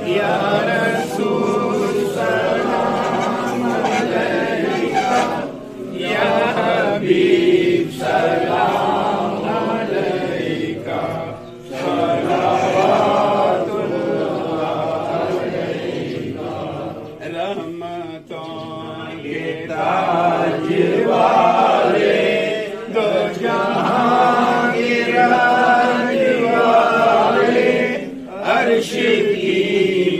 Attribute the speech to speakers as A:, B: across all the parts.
A: या रसूल सलाम अलैका, या हबीब सलाम अलैका, सलावतुल्लाह अलैका। रहमतों के ताज वाले, दो जहां के राज वाले, अर्श की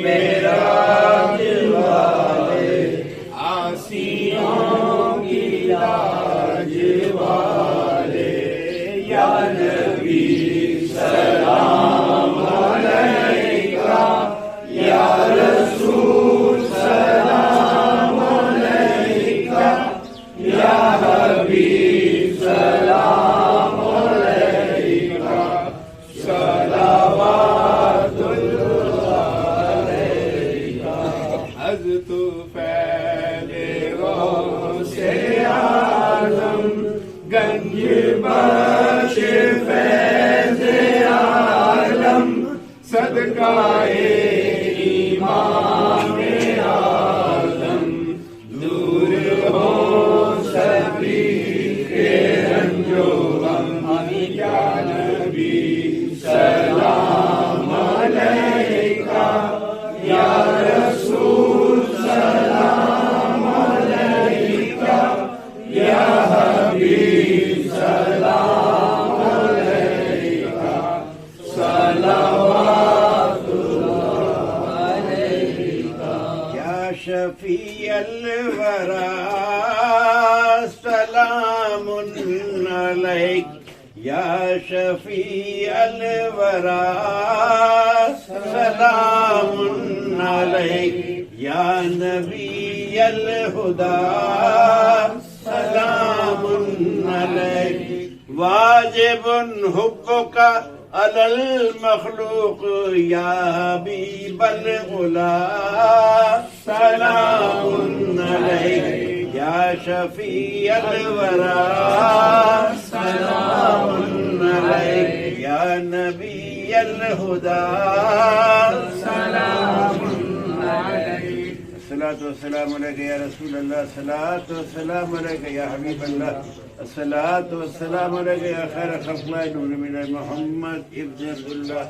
A: मेराज वाले, आसियों की लाज वाले, या नबी सलाम अलैका, या रसूल सलाम अलैका, या हबीब सलाम अलैका, सलावतुल्लाह अलैका। हज़ तू फैले गौसे आज़म, गंज बख्श फैज़े आलम, सदकाए इमाम आज़म, दूर हो सभी के रंजो गम, या नबी सलाम अलैका, या रसूल सलाम अलैका, या हबीब सलाम अलैका, सलावतुल्लाह अलैका। या शफी अल-वरा सलामुन अलैक, या शफी अल-वरा सलामुन अलैक, या नबी अल-हुदा सलामुन अलैक। वाजिबुन हुब्बुका अलल मखलूक, या हबीबल उला सलामुन अलैक, या शफी अल-वरा सलामुन अलैक, या नबी अल-हुदा सलामुन अलैक। अस्सलातु वस्सलामु अलैका या रसूल अल्लाह, अस्सलातु वस्सलामु अलैका या हबीब अल्लाह, अस्सलातु वस्सलामु अलैका या खैर खल्क़िल्लाह, नूर मिन मोहम्मद इब्न अब्दुल्लाह।